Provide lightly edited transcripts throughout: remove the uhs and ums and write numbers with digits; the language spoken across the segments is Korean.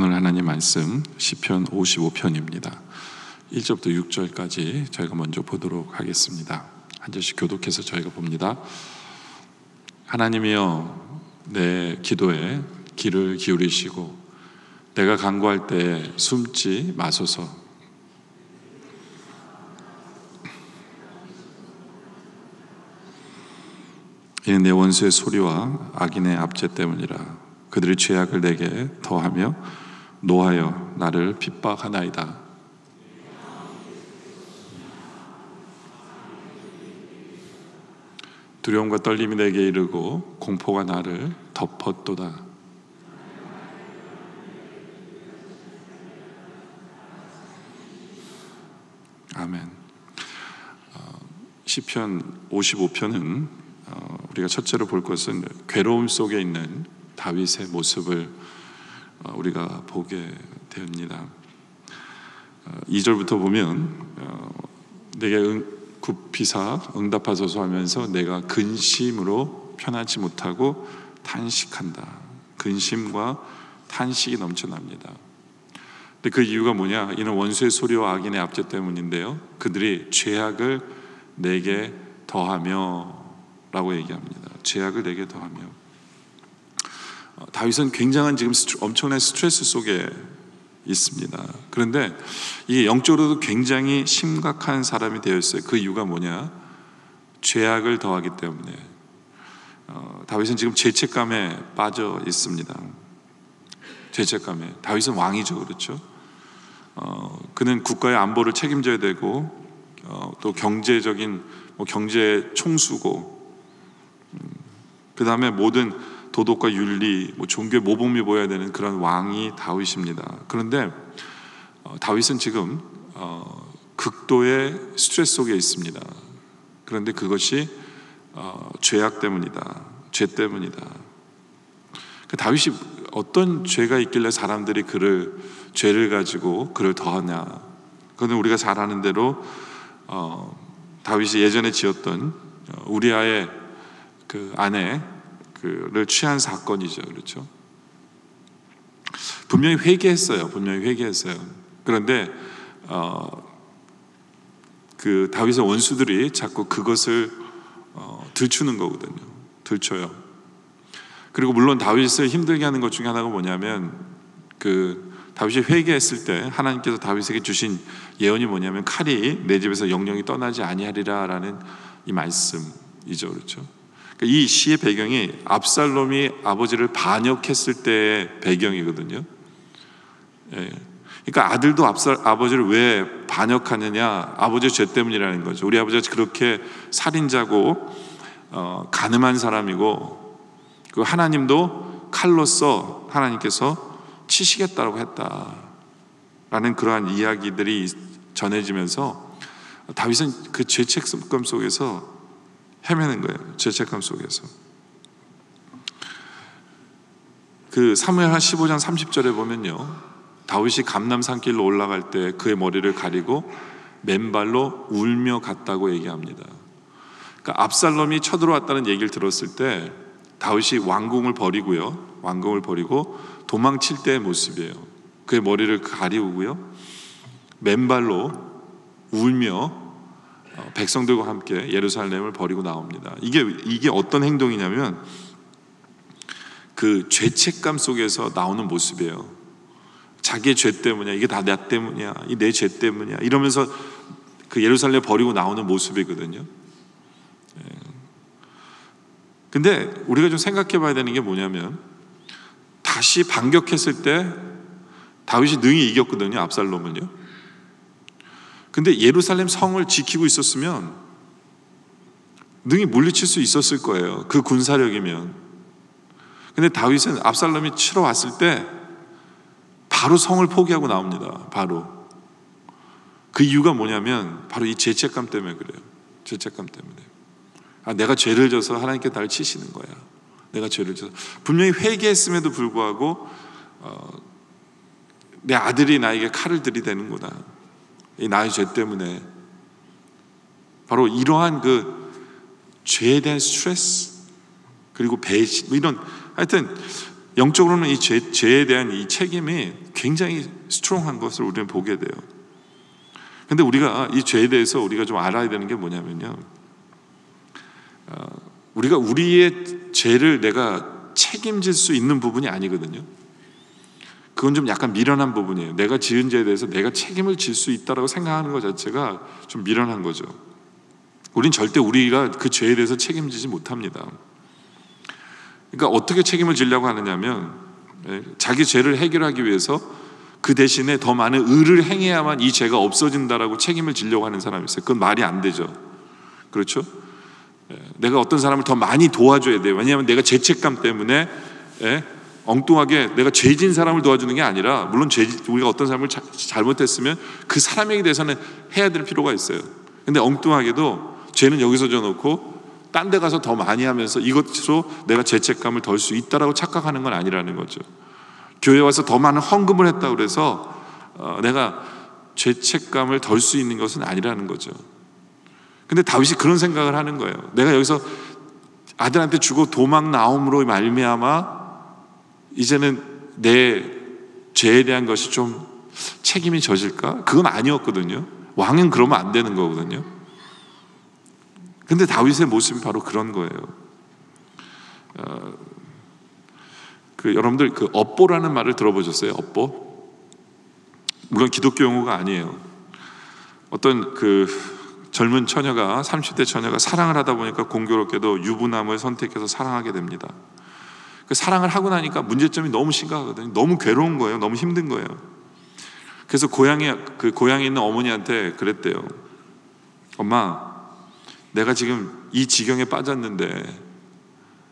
오늘 하나님 말씀 시편 55편입니다. 1절부터 6절까지 저희가 먼저 보도록 하겠습니다. 한 절씩 교독해서 저희가 봅니다. 하나님이여, 내 기도에 귀를 기울이시고 내가 간구할 때 숨지 마소서. 이는 내 원수의 소리와 악인의 압제 때문이라. 그들이 죄악을 내게 더하며 노하여 나를 핍박하나이다. 두려움과 떨림이 내게 이르고 공포가 나를 덮었도다. 아멘. 시편 55편은 우리가 첫째로 볼 것은 괴로움 속에 있는 다윗의 모습을 우리가 보게 됩니다. 2절부터 보면 내게 굽히사 응답하소서 하면서 내가 근심으로 편하지 못하고 탄식한다. 근심과 탄식이 넘쳐납니다. 근데 그 이유가 뭐냐? 이는 원수의 소리와 악인의 압제 때문인데요, 그들이 죄악을 내게 더하며 라고 얘기합니다. 죄악을 내게 더하며. 다윗은 굉장한 지금 엄청난 스트레스 속에 있습니다. 그런데 이게 영적으로도 굉장히 심각한 사람이 되어 있어요. 그 이유가 뭐냐? 죄악을 더하기 때문에. 다윗은 지금 죄책감에 빠져 있습니다. 죄책감에. 다윗은 왕이죠, 그렇죠? 그는 국가의 안보를 책임져야 되고 또 경제적인 경제 총수고, 그 다음에 모든 도덕과 윤리, 종교의 모범이 보여야 되는 그런 왕이 다윗입니다. 그런데 다윗은 지금 극도의 스트레스 속에 있습니다. 그런데 그것이 죄악 때문이다, 죄 때문이다. 다윗이 어떤 죄가 있길래 사람들이 죄를 가지고 그를 더하냐? 그건 우리가 잘 아는 대로 다윗이 예전에 지었던 우리아의 그 아내를 취한 사건이죠, 그렇죠? 분명히 회개했어요. 그런데 그 다윗의 원수들이 자꾸 그것을 들추는 거거든요. 들춰요. 그리고 물론 다윗을 힘들게 하는 것 중에 하나가 뭐냐면, 그 다윗이 회개했을 때 하나님께서 다윗에게 주신 예언이 뭐냐면, 칼이 내 집에서 영영이 떠나지 아니하리라라는 이 말씀이죠, 그렇죠? 이 시의 배경이 압살롬이 아버지를 반역했을 때의 배경이거든요. 그러니까 아들도 아버지를 왜 반역하느냐? 아버지의 죄 때문이라는 거죠. 우리 아버지가 그렇게 살인자고 간음한 사람이고, 그 하나님도 칼로서 하나님께서 치시겠다고 했다라는 그러한 이야기들이 전해지면서 다윗은 그 죄책감 속에서 헤매는 거예요. 죄책감 속에서. 그 사무엘하 15장 30절에 보면요, 다윗이 감람 산길로 올라갈 때 그의 머리를 가리고 맨발로 울며 갔다고 얘기합니다. 그러니까 압살롬이 쳐들어왔다는 얘기를 들었을 때 다윗이 왕궁을 버리고 도망칠 때의 모습이에요. 그의 머리를 가리우고요, 맨발로 울며 백성들과 함께 예루살렘을 버리고 나옵니다. 이게 어떤 행동이냐면 그 죄책감 속에서 나오는 모습이에요. 자기의 죄 때문이야, 이게 다 나 때문이야, 이 내 죄 때문이야, 이러면서 그 예루살렘 버리고 나오는 모습이거든요. 근데 우리가 좀 생각해 봐야 되는 게 뭐냐면, 다시 반격했을 때 다윗이 능히 이겼거든요, 압살롬은요. 근데 예루살렘 성을 지키고 있었으면 능히 물리칠 수 있었을 거예요, 그 군사력이면. 근데 다윗은 압살롬이 치러 왔을 때 바로 성을 포기하고 나옵니다. 바로. 그 이유가 뭐냐면 바로 이 죄책감 때문에 그래요. 죄책감 때문에. 내가 죄를 져서 하나님께 나를 치시는 거야. 내가 죄를 져서. 분명히 회개했음에도 불구하고 내 아들이 나에게 칼을 들이대는구나, 이 나의 죄 때문에. 바로 이러한 그 죄에 대한 스트레스, 그리고 배신, 이런, 하여튼 영적으로는 이 죄에 대한 이 책임이 굉장히 스트롱한 것을 우리는 보게 돼요. 근데 우리가 이 죄에 대해서 우리가 좀 알아야 되는 게 뭐냐면요, 우리가 우리의 죄를 내가 책임질 수 있는 부분이 아니거든요. 그건 좀 약간 미련한 부분이에요. 내가 지은 죄에 대해서 내가 책임을 질 수 있다고 생각하는 것 자체가 좀 미련한 거죠. 우린 절대 우리가 그 죄에 대해서 책임지지 못합니다. 그러니까 어떻게 책임을 지려고 하느냐면, 자기 죄를 해결하기 위해서 그 대신에 더 많은 의를 행해야만 이 죄가 없어진다라고 책임을 지려고 하는 사람이 있어요. 그건 말이 안 되죠. 그렇죠? 내가 어떤 사람을 더 많이 도와줘야 돼요. 왜냐하면 내가 죄책감 때문에 엉뚱하게 내가 죄진 사람을 도와주는 게 아니라, 물론 우리가 어떤 사람을 잘못했으면 그 사람에게 대해서는 해야 될 필요가 있어요. 근데 엉뚱하게도 죄는 여기서 져놓고 딴 데 가서 더 많이 하면서 이것으로 내가 죄책감을 덜 수 있다라고 착각하는 건 아니라는 거죠. 교회 와서 더 많은 헌금을 했다고 그래서 내가 죄책감을 덜 수 있는 것은 아니라는 거죠. 근데 다윗이 그런 생각을 하는 거예요. 내가 여기서 아들한테 주고 도망 나옴으로 말미암아 이제는 내 죄에 대한 것이 좀 책임이 져질까? 그건 아니었거든요. 왕은 그러면 안 되는 거거든요. 근데 다윗의 모습이 바로 그런 거예요. 여러분들 업보라는 말을 들어보셨어요? 업보? 물론 기독교 용어가 아니에요. 어떤 젊은 처녀가, 30대 처녀가 사랑을 하다 보니까 공교롭게도 유부남을 선택해서 사랑하게 됩니다. 그 사랑을 하고 나니까 문제점이 너무 심각하거든요. 너무 괴로운 거예요. 너무 힘든 거예요. 그래서 고향에 있는 어머니한테 그랬대요. 엄마, 내가 지금 이 지경에 빠졌는데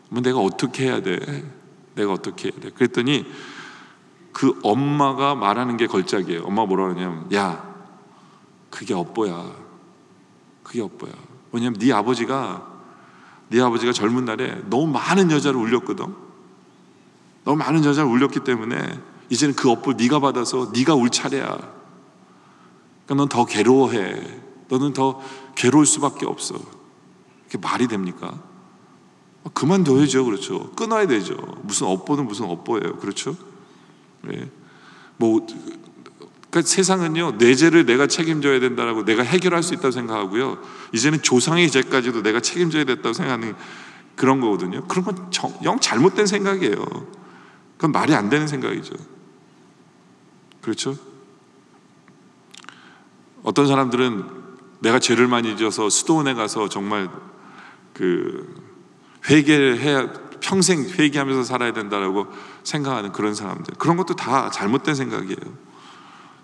내가 어떻게 해야 돼? 내가 어떻게 해야 돼? 그랬더니 그 엄마가 말하는 게 걸작이에요. 엄마가 뭐라 그러냐면, 야, 그게 업보야. 그게 업보야. 왜냐면 네 아버지가 젊은 날에 너무 많은 여자를 울렸거든. 너무 많은 여자를 울렸기 때문에 이제는 그 업보를 네가 받아서 네가 울 차례야. 그러니까 넌 더 괴로워해. 너는 더 괴로울 수밖에 없어. 그게 말이 됩니까? 그만둬야죠. 그렇죠? 끊어야 되죠. 무슨 업보는 무슨 업보예요. 그렇죠? 네. 그러니까 세상은요, 내 죄를 내가 책임져야 된다라고 내가 해결할 수 있다고 생각하고요, 이제는 조상의 죄까지도 내가 책임져야 됐다고 생각하는 그런 거거든요. 그런 건 영 잘못된 생각이에요. 그건 말이 안 되는 생각이죠. 그렇죠? 어떤 사람들은 내가 죄를 많이 지어서 수도원에 가서 정말 회개를 해야, 평생 회개하면서 살아야 된다라고 생각하는 그런 사람들, 그런 것도 다 잘못된 생각이에요.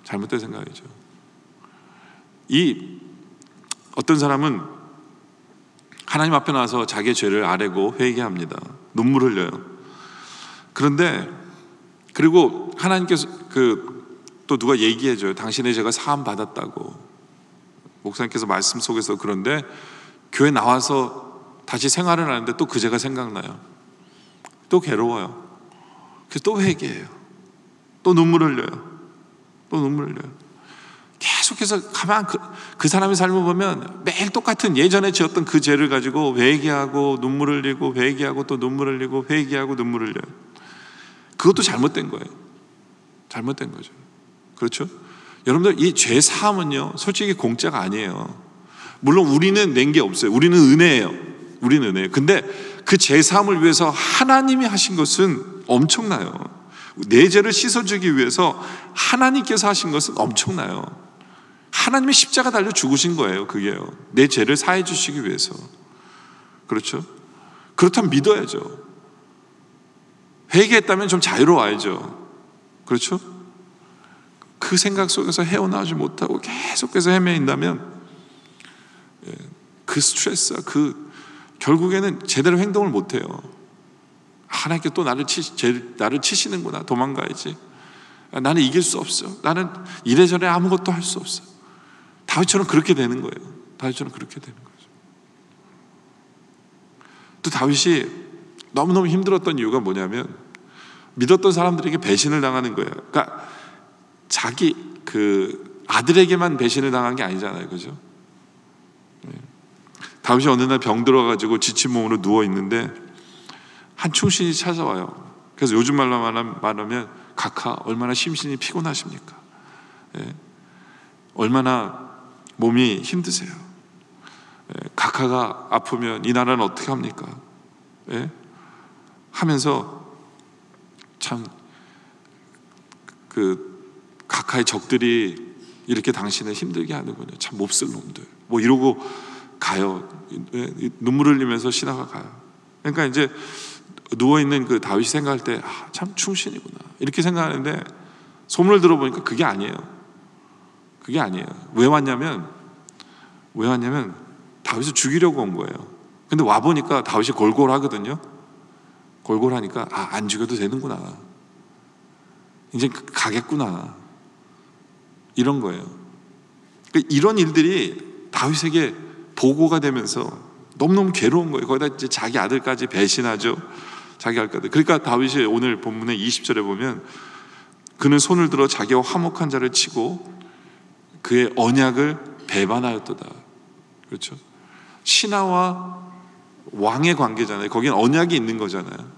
잘못된 생각이죠. 어떤 사람은 하나님 앞에 나와서 자기의 죄를 아뢰고 회개합니다. 눈물 흘려요. 그리고 하나님께서 또 누가 얘기해줘요. 당신의 죄가 사함 받았다고. 목사님께서 말씀 속에서. 그런데 교회 나와서 다시 생활을 하는데 또 그 죄가 생각나요. 또 괴로워요. 그래서 또 회개해요. 또 눈물 흘려요. 또 눈물 흘려요. 계속해서 가만 그 사람의 삶을 보면 매일 똑같은 예전에 지었던 그 죄를 가지고 회개하고 눈물 흘리고 회개하고 또 눈물 흘리고 회개하고 눈물 흘려요. 그것도 잘못된 거예요. 잘못된 거죠. 그렇죠? 여러분들, 이 죄 사함은요, 솔직히 공짜가 아니에요. 물론 우리는 낸 게 없어요. 우리는 은혜예요. 우리는 은혜예요. 근데 그 죄 사함을 위해서 하나님이 하신 것은 엄청나요. 내 죄를 씻어주기 위해서 하나님께서 하신 것은 엄청나요. 하나님이 십자가 달려 죽으신 거예요. 그게요. 내 죄를 사해 주시기 위해서. 그렇죠? 그렇다면 믿어야죠. 회개했다면 좀 자유로워야죠. 그렇죠? 그 생각 속에서 헤어나오지 못하고 계속해서 헤매인다면 그 스트레스와 결국에는 제대로 행동을 못해요. 하나님께 또 나를 치시는구나. 도망가야지. 나는 이길 수 없어. 나는 이래저래 아무것도 할 수 없어. 다윗처럼 그렇게 되는 거예요. 다윗처럼 그렇게 되는 거죠. 또 다윗이 너무너무 힘들었던 이유가 뭐냐면, 믿었던 사람들에게 배신을 당하는 거예요. 그러니까 자기 아들에게만 배신을 당한 게 아니잖아요. 그죠? 다윗이 어느 날 병 들어가지고 지친 몸으로 누워 있는데 한 충신이 찾아와요. 그래서 요즘 말로 말하면 각하 얼마나 심신이 피곤하십니까? 예? 얼마나 몸이 힘드세요? 예? 각하가 아프면 이 나라는 어떻게 합니까? 예? 하면서 참 각하의 적들이 이렇게 당신을 힘들게 하는군요. 참 몹쓸 놈들. 뭐 이러고 가요. 눈물을 흘리면서 신하가 가요. 그러니까 이제 누워있는 그 다윗이 생각할 때 참 충신이구나 이렇게 생각하는데, 소문을 들어보니까 그게 아니에요. 그게 아니에요. 왜 왔냐면 다윗을 죽이려고 온 거예요. 근데 와보니까 다윗이 골골하거든요. 골골하니까 안 죽여도 되는구나, 이제 가겠구나, 이런 거예요. 그러니까 이런 일들이 다윗에게 보고가 되면서 너무너무 괴로운 거예요. 거기다 이제 자기 아들까지 배신하죠. 자기 아들까지. 그러니까 다윗이 오늘 본문의 20절에 보면 그는 손을 들어 자기와 화목한 자를 치고 그의 언약을 배반하였도다. 그렇죠? 신하와 왕의 관계잖아요. 거기는 언약이 있는 거잖아요.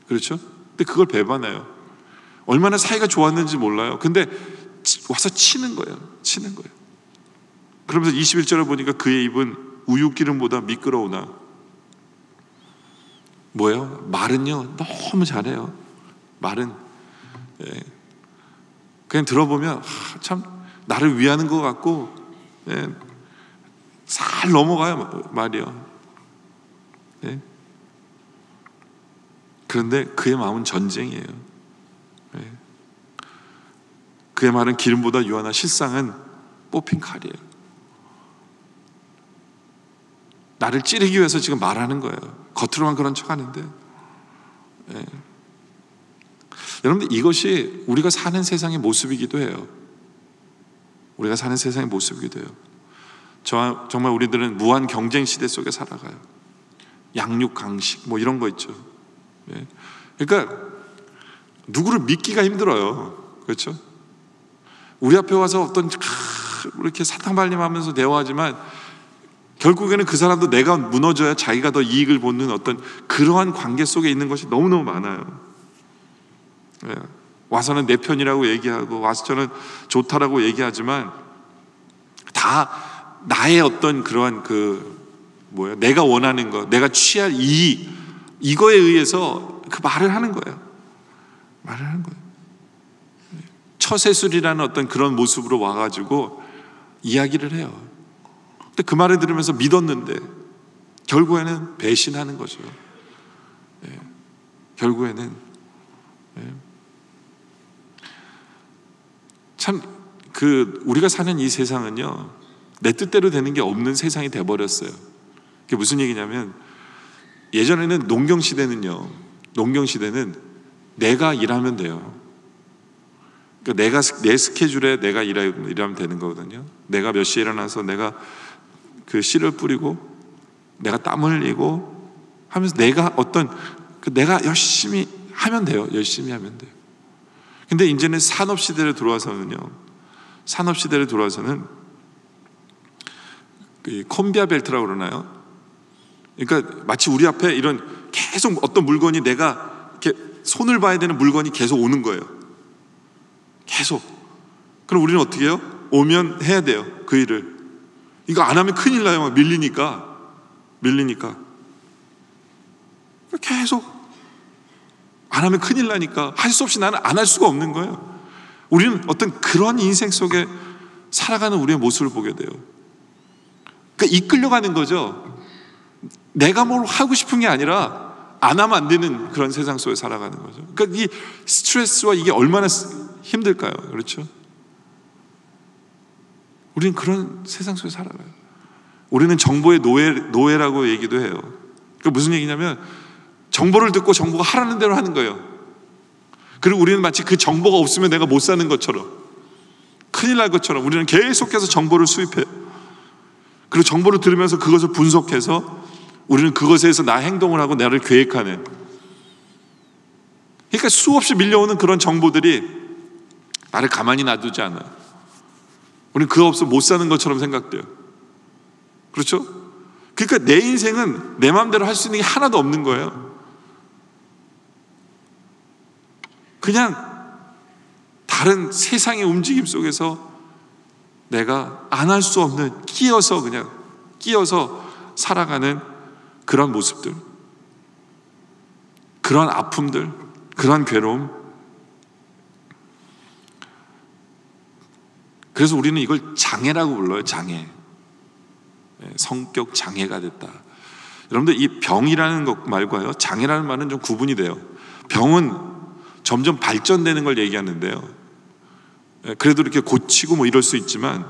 그렇죠? 근데 그걸 배반해요. 얼마나 사이가 좋았는지 몰라요. 근데 와서 치는 거예요. 그러면서 21절을 보니까 그의 입은 우윳기름보다 미끄러우나, 뭐예요? 말은요 너무 잘해요. 말은 그냥 들어보면 참 나를 위하는 것 같고 잘 넘어가요, 말이요. 그런데 그의 마음은 전쟁이에요. 그의 말은 기름보다 유하나 실상은 뽑힌 칼이에요. 나를 찌르기 위해서 지금 말하는 거예요. 겉으로만 그런 척 하는데. 여러분들, 이것이 우리가 사는 세상의 모습이기도 해요. 우리가 사는 세상의 모습이기도 해요. 정말 우리들은 무한 경쟁 시대 속에 살아가요. 양육, 강식 뭐 이런 거 있죠. 그러니까 누구를 믿기가 힘들어요. 그렇죠? 우리 앞에 와서 어떤 이렇게 사탕발림하면서 대화하지만 결국에는 그 사람도 내가 무너져야 자기가 더 이익을 보는 어떤 그러한 관계 속에 있는 것이 너무너무 많아요. 와서는 내 편이라고 얘기하고 와서는 좋다라고 얘기하지만 다 나의 어떤 그러한 내가 원하는 것, 내가 취할 이익, 이거에 의해서 그 말을 하는 거예요. 처세술이라는 어떤 그런 모습으로 와가지고 이야기를 해요. 근데 그 말을 들으면서 믿었는데 결국에는 배신하는 거죠. 결국에는 참 우리가 사는 이 세상은요, 내 뜻대로 되는 게 없는 세상이 돼버렸어요. 그게 무슨 얘기냐면, 예전에는 농경 시대는 내가 일하면 돼요. 그러니까 내 스케줄에 내가 일하면 되는 거거든요. 내가 몇 시에 일어나서 내가 그 씨를 뿌리고 내가 땀 흘리고 하면서 내가 내가 열심히 하면 돼요. 열심히 하면 돼요. 근데 이제는 산업 시대를 들어와서는 그 컨베이어 벨트라고 그러나요? 그러니까 마치 우리 앞에 이런 계속 어떤 물건이 내가 이렇게 손을 봐야 되는 물건이 계속 오는 거예요. 계속. 그럼 우리는 어떻게 해요? 오면 해야 돼요. 그 일을. 이거 안 하면 큰일 나요. 막 밀리니까. 계속 안 하면 큰일 나니까 할 수 없이 나는 안 할 수가 없는 거예요. 우리는 어떤 그런 인생 속에 살아가는 우리의 모습을 보게 돼요. 그러니까 이끌려가는 거죠. 내가 뭘 하고 싶은 게 아니라 안 하면 안 되는 그런 세상 속에 살아가는 거죠. 그러니까 이 스트레스와 이게 얼마나 힘들까요? 그렇죠? 우리는 그런 세상 속에 살아가요. 우리는 정보의 노예라고 얘기도 해요. 그러니까 무슨 얘기냐면, 정보를 듣고 정보가 하라는 대로 하는 거예요. 그리고 우리는 마치 그 정보가 없으면 내가 못 사는 것처럼, 큰일 날 것처럼 우리는 계속해서 정보를 수입해요. 그리고 정보를 들으면서 그것을 분석해서 우리는 그것에 대해서 나 행동을 하고 나를 계획하는, 그러니까 수없이 밀려오는 그런 정보들이 나를 가만히 놔두지 않아요. 우리는 그거 없으면 못 사는 것처럼 생각돼요. 그렇죠? 그러니까 내 인생은 내 마음대로 할 수 있는 게 하나도 없는 거예요. 그냥 다른 세상의 움직임 속에서 내가 안 할 수 없는 끼어서 살아가는 그런 모습들, 그런 아픔들, 그런 괴로움. 그래서 우리는 이걸 장애라고 불러요. 장애. 성격 장애가 됐다. 여러분들, 이 병이라는 것 말과요, 장애라는 말은 좀 구분이 돼요. 병은 점점 발전되는 걸 얘기하는데요, 그래도 이렇게 고치고 뭐 이럴 수 있지만,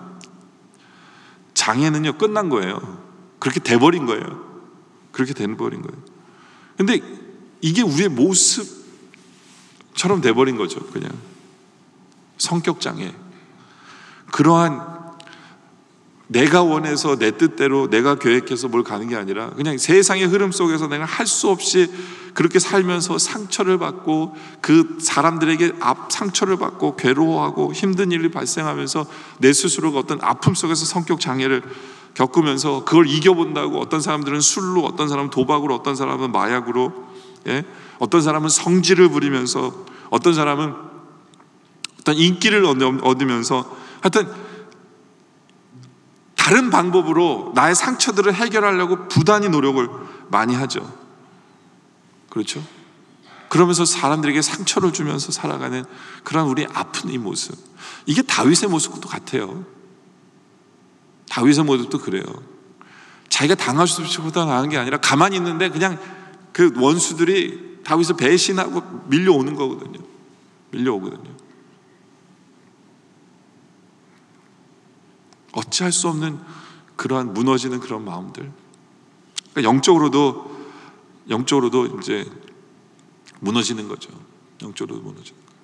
장애는요 끝난 거예요. 그렇게 돼버린 거예요. 그렇게 돼버린 거예요. 근데 이게 우리의 모습처럼 돼버린 거죠. 그냥 성격 장애. 그러한 내가 원해서 내 뜻대로 내가 계획해서 뭘 가는 게 아니라 그냥 세상의 흐름 속에서 내가 할 수 없이 그렇게 살면서 상처를 받고, 그 사람들에게 상처를 받고 괴로워하고 힘든 일이 발생하면서 내 스스로가 어떤 아픔 속에서 성격 장애를 겪으면서 그걸 이겨본다고, 어떤 사람들은 술로, 어떤 사람은 도박으로, 어떤 사람은 마약으로, 어떤 사람은 성질을 부리면서, 어떤 사람은 어떤 인기를 얻으면서, 하여튼 다른 방법으로 나의 상처들을 해결하려고 부단히 노력을 많이 하죠. 그렇죠? 그러면서 사람들에게 상처를 주면서 살아가는 그런 우리의 아픈 이 모습, 이게 다윗의 모습도 같아요. 다윗의 모습도 그래요. 자기가 당할 수보다 나은 게 아니라 가만히 있는데 그냥 그 원수들이 다윗을 배신하고 밀려오는 거거든요. 밀려오거든요. 어찌할 수 없는 그러한 무너지는 그런 마음들. 그러니까 영적으로도 이제 무너지는 거죠. 영적으로 무너지는 거예요.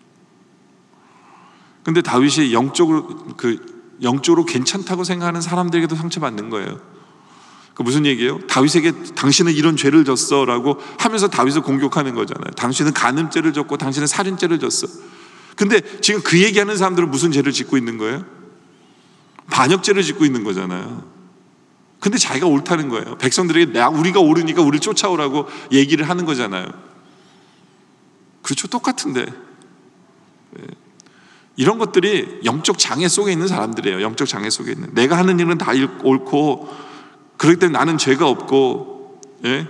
근데 다윗이 영적으로 괜찮다고 생각하는 사람들에게도 상처받는 거예요. 그 무슨 얘기예요? 다윗에게 당신은 이런 죄를 졌어라고 하면서 다윗을 공격하는 거잖아요. 당신은 간음죄를 졌고 당신은 살인죄를 졌어. 근데 지금 그 얘기하는 사람들은 무슨 죄를 짓고 있는 거예요? 반역죄를 짓고 있는 거잖아요. 근데 자기가 옳다는 거예요. 백성들에게 우리가 옳으니까 우리를 쫓아오라고 얘기를 하는 거잖아요. 그렇죠? 똑같은데. 이런 것들이 영적 장애 속에 있는 사람들이에요. 영적 장애 속에 있는. 내가 하는 일은 다 옳고, 그렇기 때문에 나는 죄가 없고, 그러니까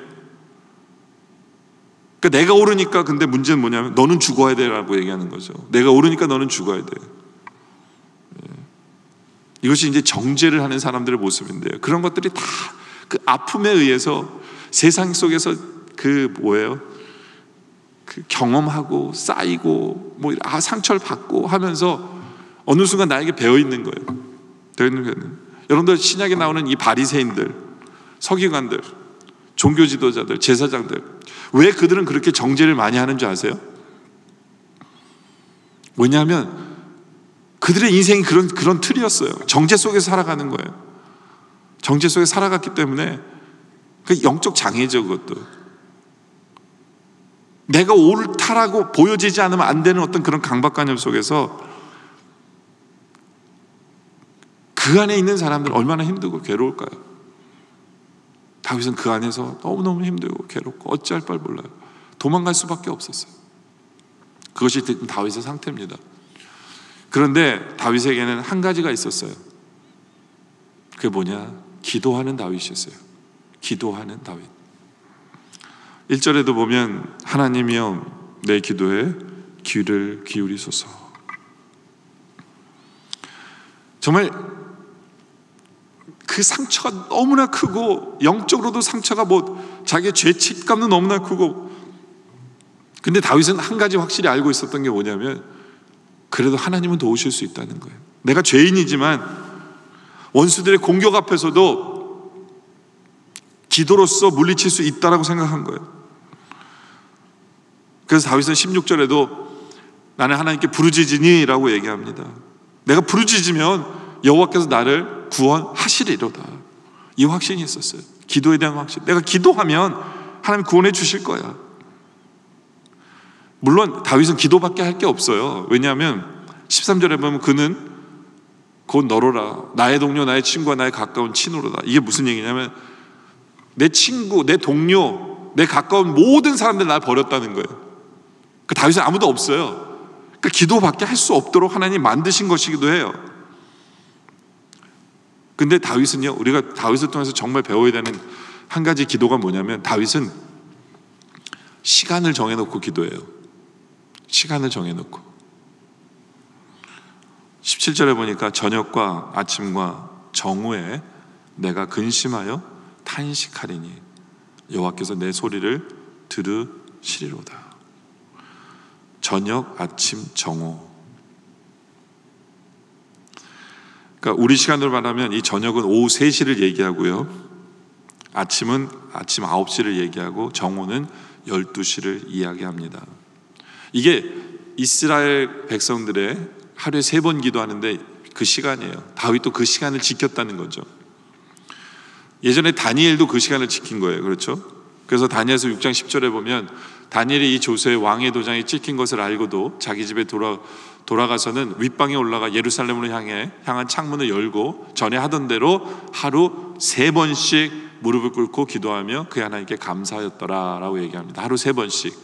내가 옳으니까. 근데 문제는 뭐냐면 너는 죽어야 돼라고 얘기하는 거죠. 내가 옳으니까 너는 죽어야 돼. 이것이 이제 정죄를 하는 사람들의 모습인데요. 그런 것들이 다 그 아픔에 의해서 세상 속에서 그 경험하고 쌓이고 상처를 받고 하면서 어느 순간 나에게 배어 있는 거예요. 배어 있는 거예요. 여러분들, 신약에 나오는 이 바리새인들, 서기관들, 종교 지도자들, 제사장들, 왜 그들은 그렇게 정죄를 많이 하는 줄 아세요? 왜냐하면 그들의 인생이 그런 틀이었어요. 정죄 속에서 살아가는 거예요. 정죄 속에 살아갔기 때문에 그 영적 장애죠. 그것도 내가 옳다라고 보여지지 않으면 안 되는 어떤 그런 강박관념 속에서 그 안에 있는 사람들은 얼마나 힘들고 괴로울까요? 다윗은 그 안에서 너무너무 힘들고 괴롭고 어찌할 바를 몰라요. 도망갈 수밖에 없었어요. 그것이 다윗의 상태입니다. 그런데 다윗에게는 한 가지가 있었어요. 그게 뭐냐? 기도하는 다윗이었어요. 기도하는 다윗. 1절에도 보면 하나님이여 내 기도에 귀를 기울이소서. 정말 그 상처가 너무나 크고, 영적으로도 상처가 자기의 죄책감도 너무나 크고, 근데 다윗은 한 가지 확실히 알고 있었던 게 뭐냐면, 그래도 하나님은 도우실 수 있다는 거예요. 내가 죄인이지만 원수들의 공격 앞에서도 기도로서 물리칠 수 있다라고 생각한 거예요. 그래서 다윗은 16절에도 나는 하나님께 부르짖으니라고 얘기합니다. 내가 부르짖으면 여호와께서 나를 구원하시리로다. 이 확신이 있었어요. 기도에 대한 확신. 내가 기도하면 하나님 구원해 주실 거야. 물론 다윗은 기도밖에 할 게 없어요. 왜냐하면 13절에 보면 그는 곧 너로라 나의 동료 나의 친구와 나의 가까운 친구로다. 이게 무슨 얘기냐면 내 친구, 내 동료, 내 가까운 모든 사람들 날 버렸다는 거예요. 그 다윗은 아무도 없어요. 그러니까 기도밖에 할 수 없도록 하나님 만드신 것이기도 해요. 근데 다윗은요, 우리가 다윗을 통해서 정말 배워야 되는 한 가지 기도가 뭐냐면, 다윗은 시간을 정해놓고 기도해요. 시간을 정해놓고. 17절에 보니까 저녁과 아침과 정오에 내가 근심하여 탄식하리니 여호와께서 내 소리를 들으시리로다. 저녁, 아침, 정오. 그러니까 우리 시간으로 말하면 이 저녁은 오후 3시를 얘기하고요, 아침은 아침 9시를 얘기하고 정오는 12시를 이야기합니다. 이게 이스라엘 백성들의 하루에 3번 기도하는데 그 시간이에요. 다윗도 그 시간을 지켰다는 거죠. 예전에 다니엘도 그 시간을 지킨 거예요. 그렇죠? 그래서 다니엘서 6장 10절에 보면 다니엘이 이 조서에 왕의 도장이 찍힌 것을 알고도 자기 집에 돌아가서는 윗방에 올라가 예루살렘으로 향한 창문을 열고 전에 하던 대로 하루 3번씩 무릎을 꿇고 기도하며 그 하나님께 감사하였더라 라고 얘기합니다. 하루 3번씩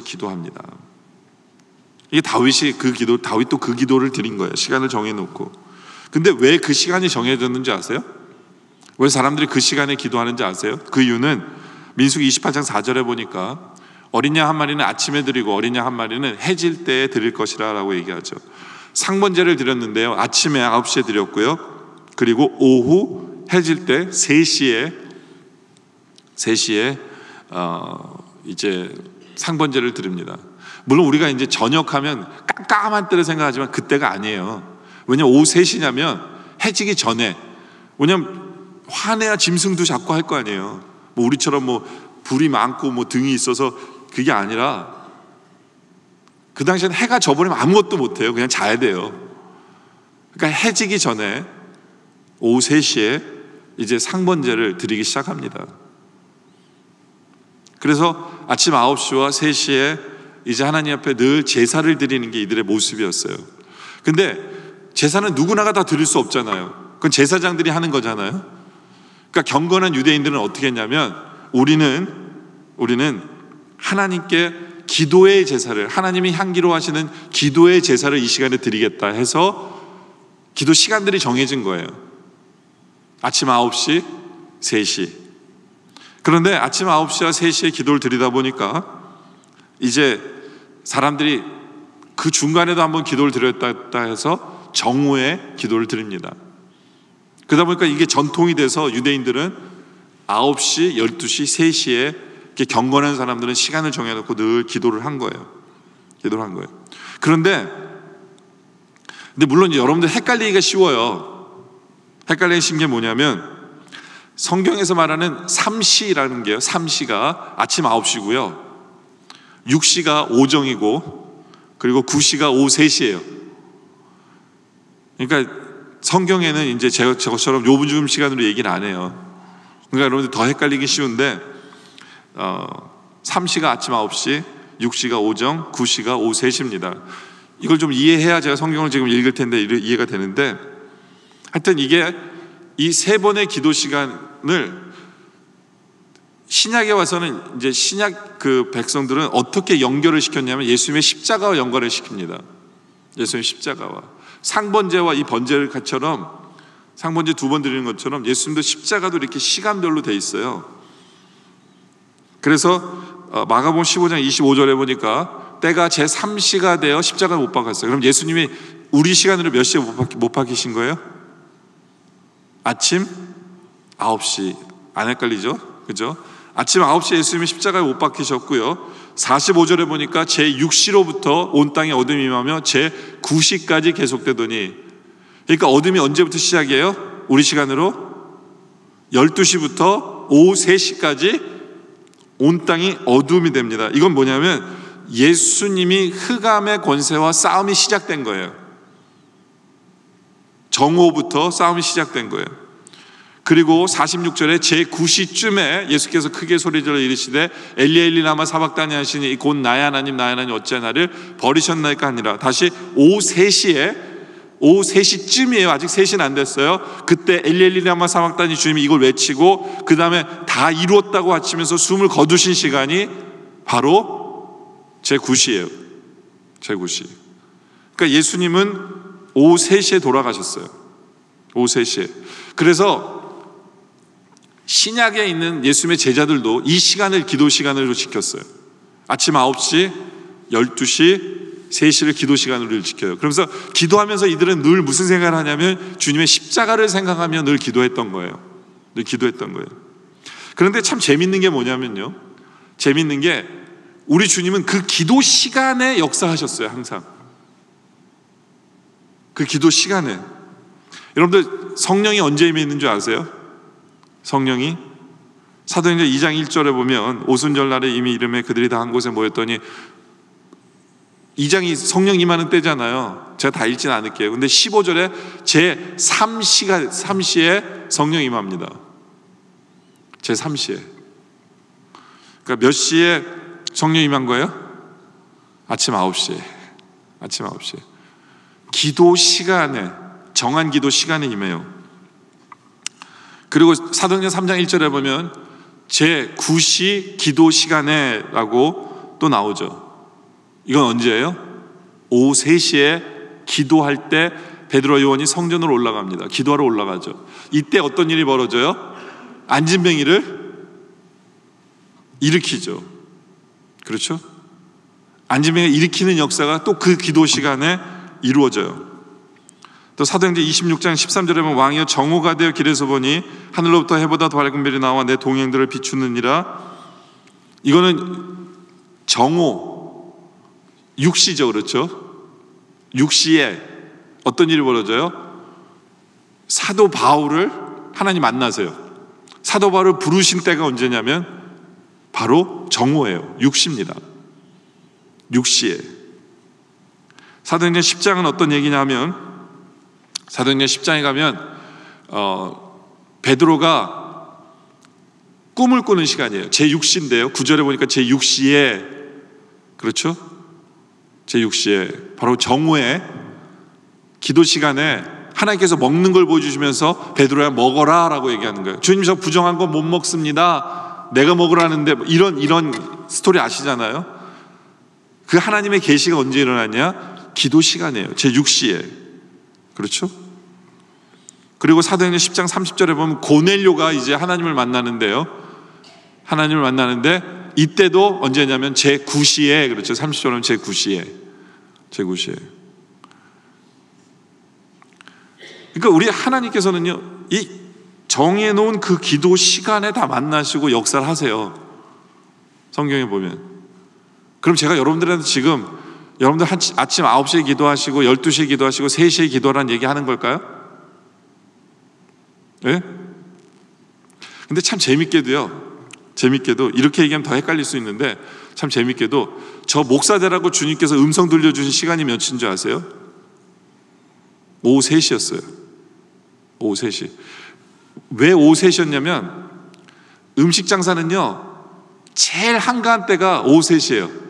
기도합니다. 이게 다윗도 그 기도를 드린 거예요. 시간을 정해놓고. 근데 왜 그 시간이 정해졌는지 아세요? 왜 사람들이 그 시간에 기도하는지 아세요? 그 이유는 민수기 28장 4절에 보니까 어린 양 한 마리는 아침에 드리고 어린 양 한 마리는 해질 때에 드릴 것이라 라고 얘기하죠. 상번제를 드렸는데요, 아침에 9시에 드렸고요, 그리고 오후 해질 때 3시에 이제 상번제를 드립니다. 물론 우리가 이제 저녁하면 깜깜한 때를 생각하지만 그때가 아니에요. 왜냐면 오후 3시냐면 해지기 전에. 왜냐면 화내야 짐승도 잡고 할 거 아니에요. 뭐 우리처럼 뭐 불이 많고 뭐 등이 있어서 그게 아니라 그 당시에는 해가 져버리면 아무것도 못해요. 그냥 자야 돼요. 그러니까 해지기 전에 오후 3시에 이제 상번제를 드리기 시작합니다. 그래서 아침 9시와 3시에 이제 하나님 앞에 늘 제사를 드리는 게 이들의 모습이었어요. 근데 제사는 누구나가 다 드릴 수 없잖아요. 그건 제사장들이 하는 거잖아요. 그러니까 경건한 유대인들은 어떻게 했냐면, 우리는 하나님께 기도의 제사를, 하나님이 향기로 하시는 기도의 제사를 이 시간에 드리겠다 해서 기도 시간들이 정해진 거예요. 아침 9시, 3시. 그런데 아침 9시와 3시에 기도를 드리다 보니까 이제 사람들이 그 중간에도 한번 기도를 드렸다 해서 정오에 기도를 드립니다. 그러다 보니까 이게 전통이 돼서 유대인들은 9시, 12시, 3시에 이렇게 경건한 사람들은 시간을 정해놓고 늘 기도를 한 거예요. 그런데 물론 여러분들 헷갈리기가 쉬워요. 헷갈리기 쉬운 게 뭐냐면, 성경에서 말하는 3시라는 게요, 3시가 아침 9시고요, 6시가 오정이고, 그리고 9시가 오후 3시예요. 그러니까 성경에는 이제 저것처럼 요분주금 시간으로 얘기는 안 해요. 그러니까 여러분들 더 헷갈리기 쉬운데 3시가 아침 9시, 6시가 오정, 9시가 오후 3시입니다. 이걸 좀 이해해야 제가 성경을 지금 읽을 텐데 이해가 되는데, 하여튼 이게 이 3번의 기도 시간을 신약에 와서는 이제 신약 그 백성들은 어떻게 연결을 시켰냐면 예수님의 십자가와 연결을 시킵니다. 예수님의 십자가와 상번제와 이 번제처럼, 상번제 2번 드리는 것처럼 예수님도 십자가도 이렇게 시간별로 돼 있어요. 그래서 마가복음 15장 25절에 보니까 때가 제3시가 되어 십자가를 못 박았어요. 그럼 예수님이 우리 시간으로 몇 시에 못 박히신 거예요? 아침 9시. 안 헷갈리죠? 그죠? 아침 9시에 예수님이 십자가에 못 박히셨고요, 45절에 보니까 제6시로부터 온 땅에 어둠이 임하며 제9시까지 계속되더니, 그러니까 어둠이 언제부터 시작이에요? 우리 시간으로 12시부터 오후 3시까지 온 땅이 어둠이 됩니다. 이건 뭐냐면 예수님이 흑암의 권세와 싸움이 시작된 거예요. 정오부터 싸움이 시작된 거예요. 그리고 46절에 제9시쯤에 예수께서 크게 소리질러 이르시되 엘리 엘리 라마 사박다니 하시니 곧 나의 하나님 나의 하나님 어찌 나를 버리셨나이까 하니라. 다시 오후 3시쯤이에요. 아직 3시는 안 됐어요. 그때 엘리 엘리 라마 사박다니 주님이 이걸 외치고 그 다음에 다 이루었다고 하시면서 숨을 거두신 시간이 바로 제9시예요. 제9시. 그러니까 예수님은 오후 3시에 돌아가셨어요. 오후 3시에. 그래서 신약에 있는 예수님의 제자들도 이 시간을 기도 시간으로 지켰어요. 아침 9시, 12시, 3시를 기도 시간으로 지켜요. 그러면서 기도하면서 이들은 늘 무슨 생각을 하냐면 주님의 십자가를 생각하며 늘 기도했던 거예요. 늘 기도했던 거예요. 그런데 참 재밌는 게 뭐냐면요, 재밌는 게 우리 주님은 그 기도 시간에 역사하셨어요. 항상 그 기도 시간에. 여러분들 성령이 언제 임했는 줄 아세요? 성령이 사도행전 2장 1절에 보면 오순절 날에 이미 이름에 그들이 다 한 곳에 모였더니, 2장이 성령 임하는 때잖아요. 제가 다 읽지는 않을게요. 근데 15절에 제 3시에 성령 임합니다. 제 3시에. 그러니까 몇 시에 성령 임한 거예요? 아침 9시에. 아침 9시에. 기도 시간에, 정한 기도 시간에 임해요. 그리고 사도행전 3장 1절에 보면 제9시 기도 시간에 라고 또 나오죠. 이건 언제예요? 오후 3시에 기도할 때 베드로 요한이 성전으로 올라갑니다. 기도하러 올라가죠. 이때 어떤 일이 벌어져요? 안진뱅이를 일으키죠. 그렇죠? 안진뱅이를 일으키는 역사가 또 그 기도 시간에 이루어져요. 또 사도행전 26장 13절에 보면 왕이여 정오가 되어 길에서 보니 하늘로부터 해보다 더 밝은 별이 나와 내 동행들을 비추느니라. 이거는 정오, 6시죠. 그렇죠? 6시에 어떤 일이 벌어져요? 사도 바울을 하나님 만나세요. 사도 바울을 부르신 때가 언제냐면 바로 정오예요. 6시입니다. 6시에. 사도행전 10장은 어떤 얘기냐면, 사도행전 10장에 가면 베드로가 꿈을 꾸는 시간이에요. 제6시인데요 9절에 보니까 제6시에, 그렇죠? 제6시에 바로 정오에 기도 시간에 하나님께서 먹는 걸 보여주시면서 베드로야 먹어라 라고 얘기하는 거예요. 주님 저 부정한 거 못 먹습니다. 내가 먹으라는데, 이런 스토리 아시잖아요. 그 하나님의 계시가 언제 일어났냐? 기도 시간이에요. 제6시에. 그렇죠? 그리고 사도행전 10장 30절에 보면 고넬료가 이제 하나님을 만나는데요. 하나님을 만나는데 이때도 언제냐면 제9시에, 그렇죠? 30절은 제9시에. 제9시에. 그러니까 우리 하나님께서는요, 이 정해놓은 그 기도 시간에 다 만나시고 역사를 하세요. 성경에 보면. 그럼 제가 여러분들한테 지금 여러분들 아침 9시에 기도하시고 12시에 기도하시고 3시에 기도하라는 얘기 하는 걸까요? 예? 근데 참 재밌게도 이렇게 얘기하면 더 헷갈릴 수 있는데, 참 재밌게도 저 목사되라고 주님께서 음성 들려주신 시간이 몇인 줄 아세요? 오후 3시였어요. 오후 3시. 왜 오후 3시였냐면 음식 장사는요 제일 한가한 때가 오후 3시예요.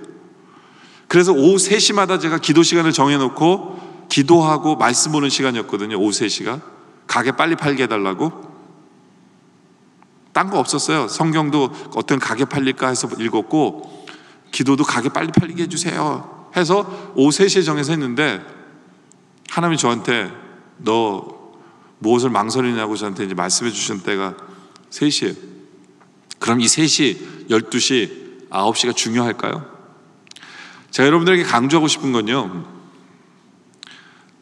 그래서 오후 3시마다 제가 기도 시간을 정해놓고 기도하고 말씀 보는 시간이었거든요. 오후 3시가. 가게 빨리 팔게 해달라고. 딴 거 없었어요. 성경도 어떤 가게 팔릴까 해서 읽었고, 기도도 가게 빨리 팔리게 해주세요 해서 오후 3시에 정해서 했는데, 하나님이 저한테 너 무엇을 망설이냐고 저한테 이제 말씀해 주신 때가 3시예요. 그럼 이 3시, 12시, 9시가 중요할까요? 제가 여러분들에게 강조하고 싶은 건요,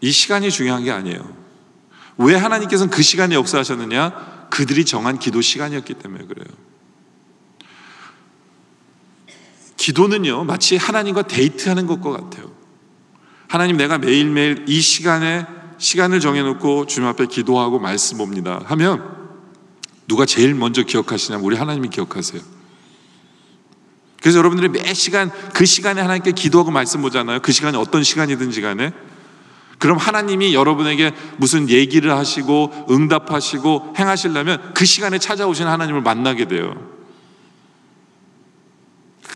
이 시간이 중요한 게 아니에요. 왜 하나님께서는 그 시간에 역사하셨느냐? 그들이 정한 기도 시간이었기 때문에 그래요. 기도는요 마치 하나님과 데이트하는 것과 같아요. 하나님, 내가 매일매일 이 시간을 정해놓고 주님 앞에 기도하고 말씀 봅니다 하면 누가 제일 먼저 기억하시냐면 우리 하나님이 기억하세요. 그래서 여러분들이 매 시간 그 시간에 하나님께 기도하고 말씀 보잖아요. 그 시간이 어떤 시간이든지 간에. 그럼 하나님이 여러분에게 무슨 얘기를 하시고 응답하시고 행하시려면 그 시간에 찾아오신 하나님을 만나게 돼요.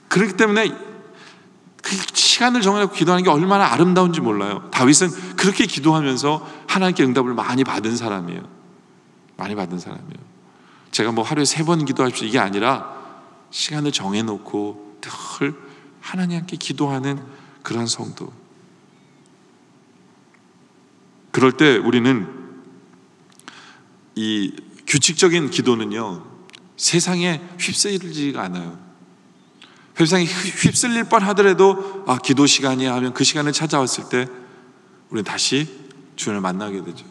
그렇기 때문에 그 시간을 정해놓고 기도하는 게 얼마나 아름다운지 몰라요. 다윗은 그렇게 기도하면서 하나님께 응답을 많이 받은 사람이에요. 많이 받은 사람이에요. 제가 뭐 하루에 3번 기도하십시오 이게 아니라 시간을 정해놓고 늘 하나님께 기도하는 그러한 성도. 그럴 때 우리는 이 규칙적인 기도는요, 세상에 휩쓸리지가 않아요. 세상에 휩쓸릴 뻔 하더라도 기도 시간이야 하면 그 시간을 찾아왔을 때 우리는 다시 주님을 만나게 되죠.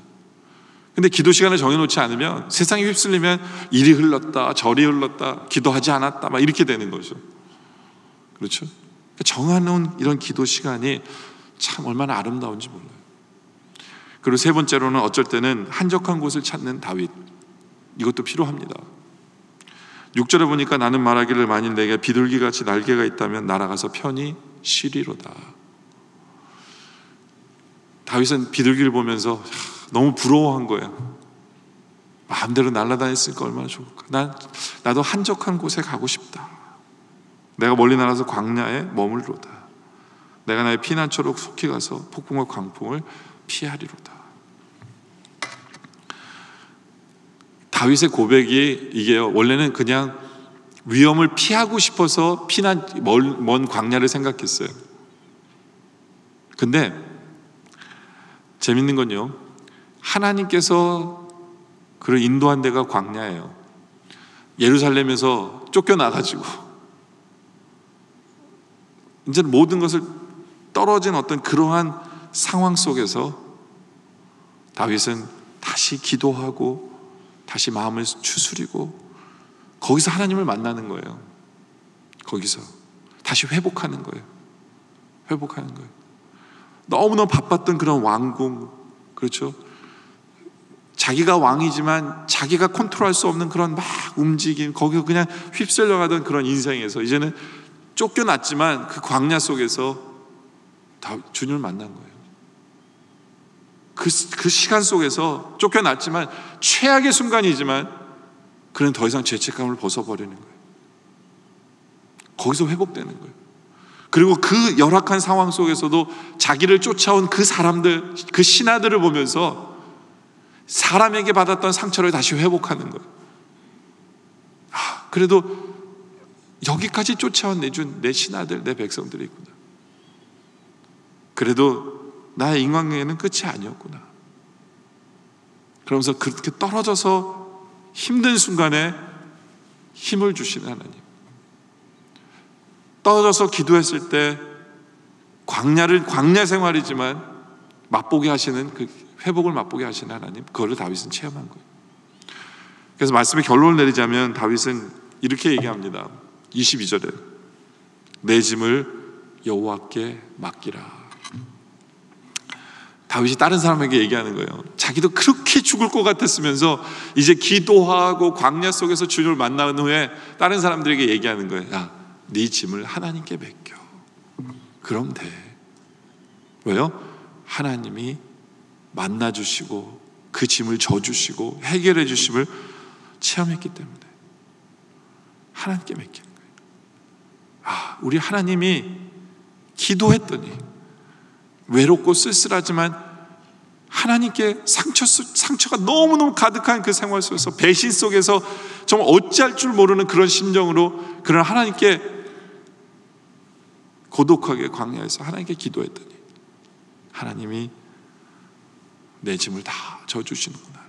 근데 기도 시간을 정해놓지 않으면 세상에 휩쓸리면 이리 흘렀다 저리 흘렀다 기도하지 않았다 막 이렇게 되는 거죠. 그렇죠? 정해놓은 이런 기도 시간이 참 얼마나 아름다운지 몰라요. 그리고 세 번째로는 어쩔 때는 한적한 곳을 찾는 다윗, 이것도 필요합니다. 6절에 보니까 나는 말하기를 만일 내게 비둘기같이 날개가 있다면 날아가서 편히 쉬리로다. 다윗은 비둘기를 보면서 너무 부러워한 거예요. 마음대로 날아다녔으니까 얼마나 좋을까. 나도 한적한 곳에 가고 싶다. 내가 멀리 날아서 광야에 머물로다. 내가 나의 피난처로 속히 가서 폭풍과 광풍을 피하리로다. 다윗의 고백이 이게요, 원래는 그냥 위험을 피하고 싶어서 먼 광야를 생각했어요. 근데 재밌는 건요, 하나님께서 그를 인도한 데가 광야예요. 예루살렘에서 쫓겨나가지고 이제 모든 것을 떨어진 어떤 그러한 상황 속에서 다윗은 다시 기도하고 다시 마음을 추스리고 거기서 하나님을 만나는 거예요. 거기서 다시 회복하는 거예요. 회복하는 거예요. 너무너무 바빴던 그런 왕궁, 그렇죠? 자기가 왕이지만 자기가 컨트롤할 수 없는 그런 막 움직임, 거기서 그냥 휩쓸려가던 그런 인생에서 이제는 쫓겨났지만 그 광야 속에서 주님을 만난 거예요. 그 시간 속에서 쫓겨났지만 최악의 순간이지만 그는 더 이상 죄책감을 벗어버리는 거예요. 거기서 회복되는 거예요. 그리고 그 열악한 상황 속에서도 자기를 쫓아온 그 사람들, 그 신하들을 보면서 사람에게 받았던 상처를 다시 회복하는 거예요. 그래도 여기까지 쫓아온 내 신하들, 내 백성들이 있구나. 그래도 나의 인간관계는 끝이 아니었구나. 그러면서 그렇게 떨어져서 힘든 순간에 힘을 주시는 하나님, 떨어져서 기도했을 때 광야 생활이지만 맛보게 하시는 그 회복을 맛보게 하시는 하나님, 그거를 다윗은 체험한 거예요. 그래서 말씀의 결론을 내리자면 다윗은 이렇게 얘기합니다. 22절에 내 짐을 여호와께 맡기라. 다윗이 다른 사람에게 얘기하는 거예요. 자기도 그렇게 죽을 것 같았으면서 이제 기도하고 광야 속에서 주님을 만난 후에 다른 사람들에게 얘기하는 거예요. 야, 네 짐을 하나님께 맡겨. 그럼 돼. 왜요? 하나님이 만나주시고 그 짐을 져주시고 해결해 주심을 체험했기 때문에 하나님께 맡기는 거예요. 우리 하나님이 기도했더니 외롭고 쓸쓸하지만 하나님께 상처가 너무너무 가득한 그 생활 속에서, 배신 속에서 정말 어찌할 줄 모르는 그런 심정으로 그런 하나님께 고독하게 광야에서 하나님께 기도했더니 하나님이 내 짐을 다 져주시는구나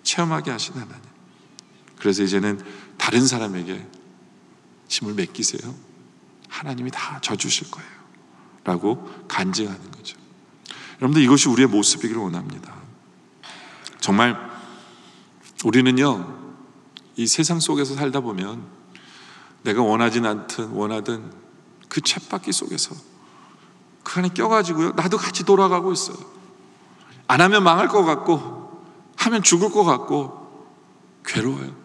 체험하게 하신 하나님. 그래서 이제는 다른 사람에게 짐을 맡기세요. 하나님이 다 져주실 거예요 라고 간증하는 거죠. 여러분들, 이것이 우리의 모습이기를 원합니다. 정말 우리는요, 이 세상 속에서 살다 보면 내가 원하진 않든 원하든 그 쳇바퀴 속에서 그 안에 껴가지고요, 나도 같이 돌아가고 있어요. 안 하면 망할 것 같고 하면 죽을 것 같고 괴로워요.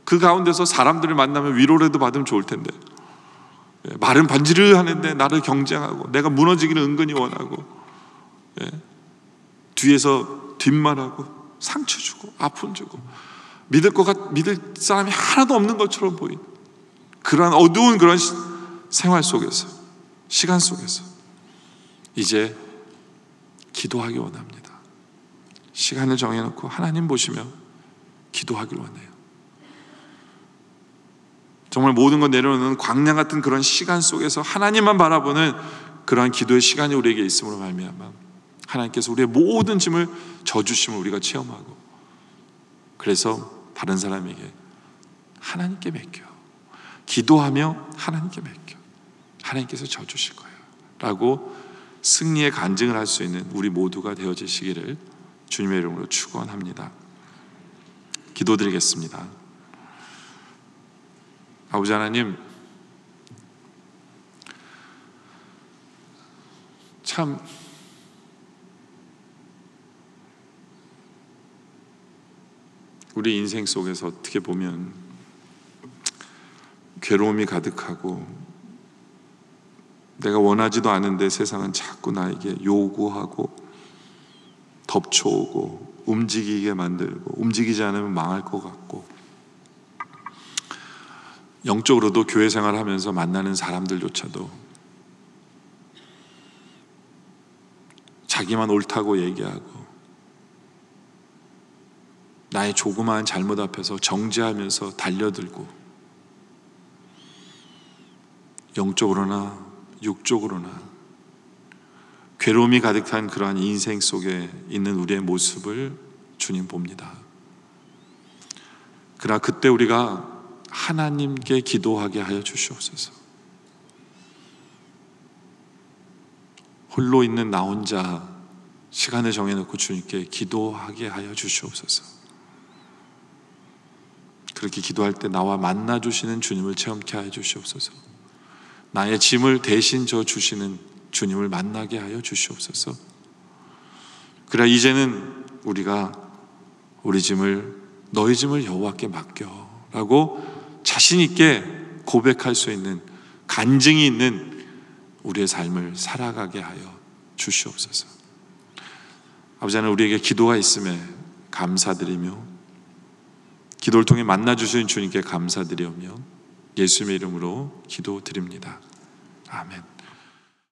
그 가운데서 사람들을 만나면 위로라도 받으면 좋을 텐데 말은 반지르 하는데 나를 경쟁하고 내가 무너지기를 은근히 원하고 뒤에서 뒷말하고 상처 주고 아픔 주고 믿을 사람이 하나도 없는 것처럼 보이는 그런 어두운 그런 생활 속에서, 시간 속에서 이제 기도하기 원합니다. 시간을 정해놓고 하나님 보시며 기도하기를 원해요. 정말 모든 것 내려놓는 광야 같은 그런 시간 속에서 하나님만 바라보는 그러한 기도의 시간이 우리에게 있음으로 말미암아 하나님께서 우리의 모든 짐을 져주심을 우리가 체험하고, 그래서 다른 사람에게 하나님께 맡겨, 기도하며 하나님께 맡겨, 하나님께서 져주실 거예요 라고 승리의 간증을 할 수 있는 우리 모두가 되어지시기를 주님의 이름으로 축원합니다. 기도드리겠습니다. 아버지 하나님, 참 우리 인생 속에서 어떻게 보면 괴로움이 가득하고, 내가 원하지도 않은데 세상은 자꾸 나에게 요구하고 덮쳐오고 움직이게 만들고, 움직이지 않으면 망할 것 같고, 영적으로도 교회 생활하면서 만나는 사람들조차도 자기만 옳다고 얘기하고 나의 조그마한 잘못 앞에서 정죄하면서 달려들고, 영적으로나 육적으로나 괴로움이 가득한 그러한 인생 속에 있는 우리의 모습을 주님 봅니다. 그러나 그때 우리가 하나님께 기도하게 하여 주시옵소서. 홀로 있는 나 혼자 시간을 정해놓고 주님께 기도하게 하여 주시옵소서. 그렇게 기도할 때 나와 만나 주시는 주님을 체험케 하여 주시옵소서. 나의 짐을 대신 져 주시는 주님을 만나게 하여 주시옵소서. 그래 이제는 우리가 우리 짐을, 너희 짐을 여호와께 맡겨 라고 자신 있게 고백할 수 있는, 간증이 있는 우리의 삶을 살아가게 하여 주시옵소서. 아버지 하나님, 우리에게 기도가 있음에 감사드리며, 기도를 통해 만나 주시는 주님께 감사드리며 예수님의 이름으로 기도드립니다. 아멘.